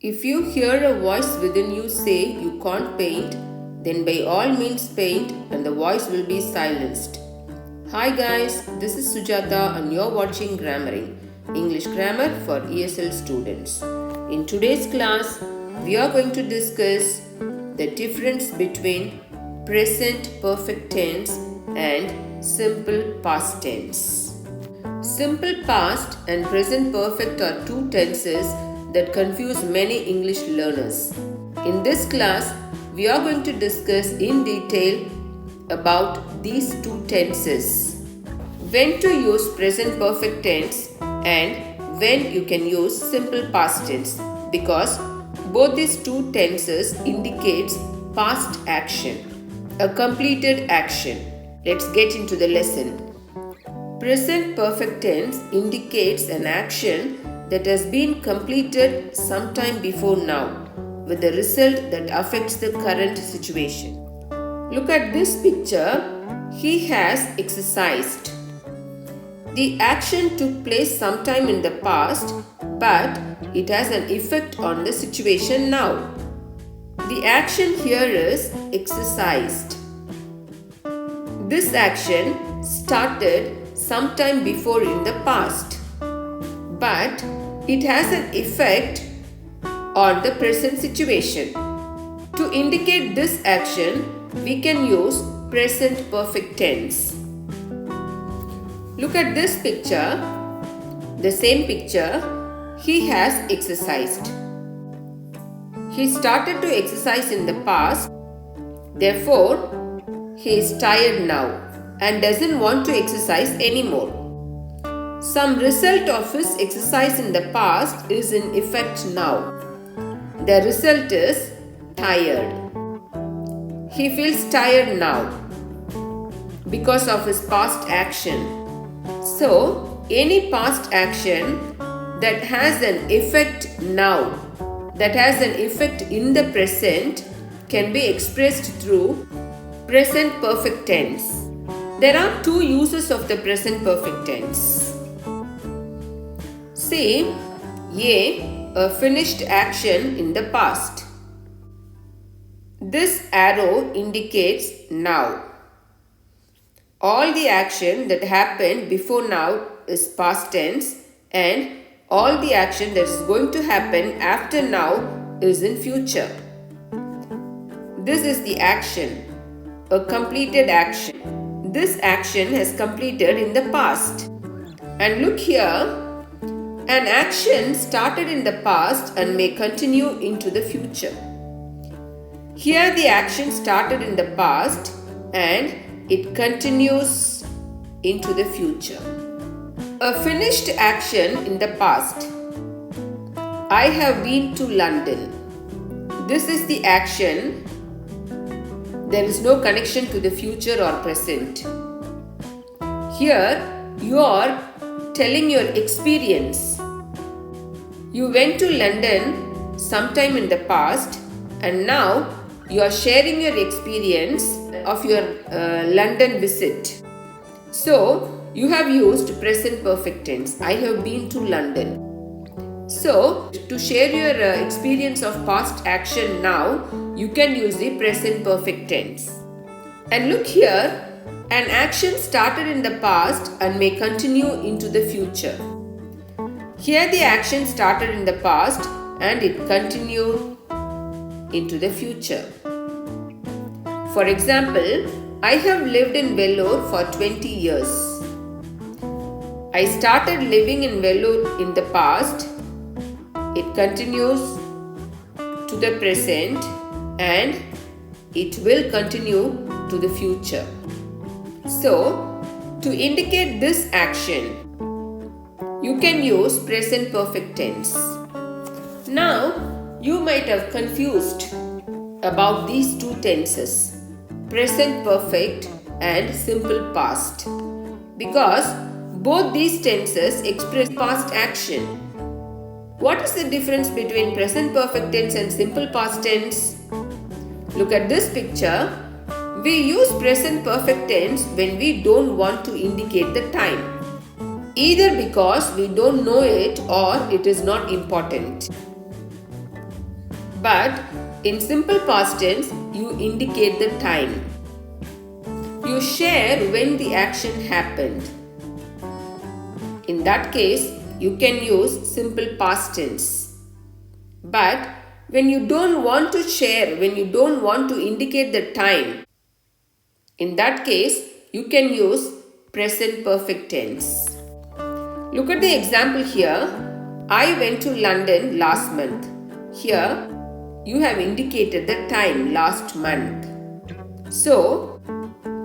If you hear a voice within you say you can't paint, then by all means paint and the voice will be silenced. Hi guys, this is Sujata and you're watching Grammaring, English Grammar for ESL students. In today's class, we are going to discuss the difference between present perfect tense and simple past tense. Simple past and present perfect are two tenses that confuse many English learners. In this class, we are going to discuss in detail about these two tenses. When to use present perfect tense and when you can use simple past tense, because both these two tenses indicates past action, a completed action. Let's get into the lesson. Present perfect tense indicates an action that has been completed sometime before now, with a result that affects the current situation. Look at this picture. He has exercised. The action took place sometime in the past, but it has an effect on the situation now. The action here is exercised. This action started sometime before in the past, but it has an effect on the present situation. To indicate this action, we can use present perfect tense. Look at this picture, the same picture. He has exercised. He started to exercise in the past, therefore, he is tired now and doesn't want to exercise anymore. Some result of his exercise in the past is in effect now. The result is tired. He feels tired now because of his past action. So, any past action that has an effect now, that has an effect in the present, can be expressed through present perfect tense. There are two uses of the present perfect tense. See, a finished action in the past. This arrow indicates now. All the action that happened before now is past tense, and all the action that is going to happen after now is in future. This is the action, a completed action. This action has completed in the past. And look here, an action started in the past and may continue into the future. Here the action started in the past and it continues into the future. A finished action in the past. I have been to London. This is the action. There is no connection to the future or present. Here you are telling your experience. You went to London sometime in the past and now you are sharing your experience of your London visit. So, you have used present perfect tense. I have been to London. So, to share your experience of past action now, you can use the present perfect tense. And look here, an action started in the past and may continue into the future. Here the action started in the past and it continued into the future. For example, I have lived in Vellore for 20 years. I started living in Vellore in the past. It continues to the present and it will continue to the future. So, to indicate this action, you can use present perfect tense. Now, you might have confused about these two tenses, present perfect and simple past, because both these tenses express past action. What is the difference between present perfect tense and simple past tense? Look at this picture. We use present perfect tense when we don't want to indicate the time, either because we don't know it or it is not important. But in simple past tense, you indicate the time. You share when the action happened. In that case, you can use simple past tense. But when you don't want to share, when you don't want to indicate the time, in that case, you can use present perfect tense. Look at the example here. I went to London last month. Here, you have indicated the time last month. So,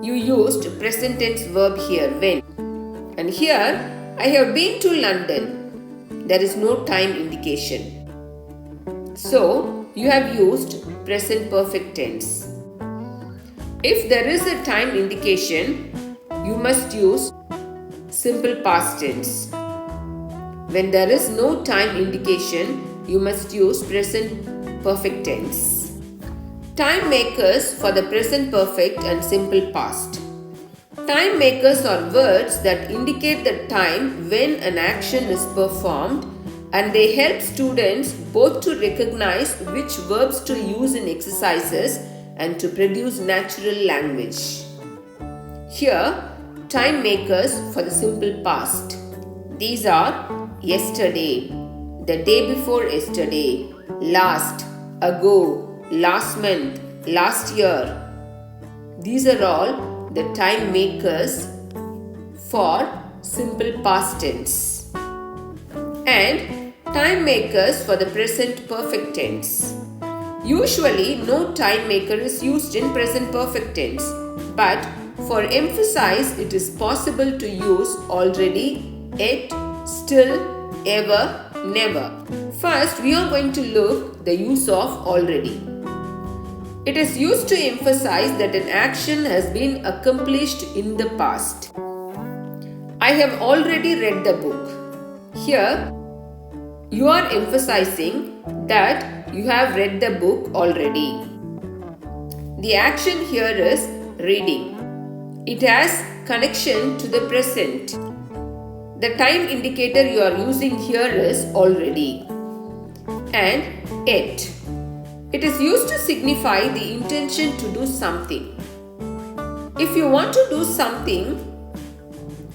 you used present tense verb here, when. And here, I have been to London. There is no time indication. So, you have used present perfect tense. If there is a time indication, you must use simple past tense. When there is no time indication, you must use present perfect tense. Time makers for the present perfect and simple past. Time makers are words that indicate the time when an action is performed, and they help students both to recognize which verbs to use in exercises and to produce natural language. Here, time makers for the simple past. These are yesterday, the day before yesterday, last, ago, last month, last year. These are all the time makers for simple past tense. And time makers for the present perfect tense. Usually, no time maker is used in present perfect tense, but for emphasis, it is possible to use already, yet, still, ever, never. First, we are going to look the use of already. It is used to emphasize that an action has been accomplished in the past. I have already read the book. Here, you are emphasizing that you have read the book already. The action here is reading. It has connection to the present. The time indicator you are using here is already. And yet. It is used to signify the intention to do something. If you want to do something,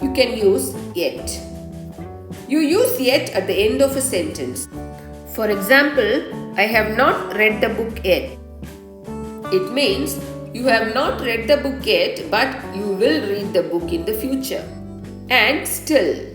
you can use yet. You use yet at the end of a sentence. For example, I have not read the book yet. It means you have not read the book yet, but you will read the book in the future. And still.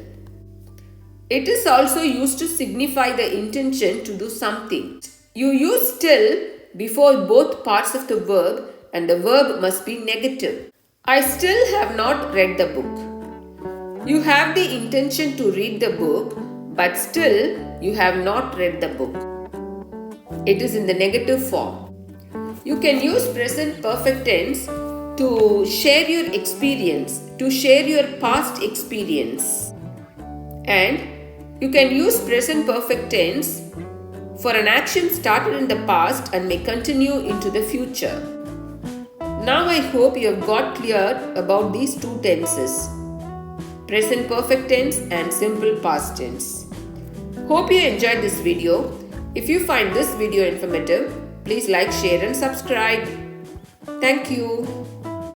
It is also used to signify the intention to do something. You use still before both parts of the verb, and the verb must be negative. I still have not read the book. You have the intention to read the book, but still you have not read the book. It is in the negative form. You can use present perfect tense to share your experience, to share your past experience. And you can use present perfect tense for an action started in the past and may continue into the future. Now I hope you have got clear about these two tenses, present perfect tense and simple past tense. Hope you enjoyed this video. If you find this video informative, please like, share and subscribe. Thank you.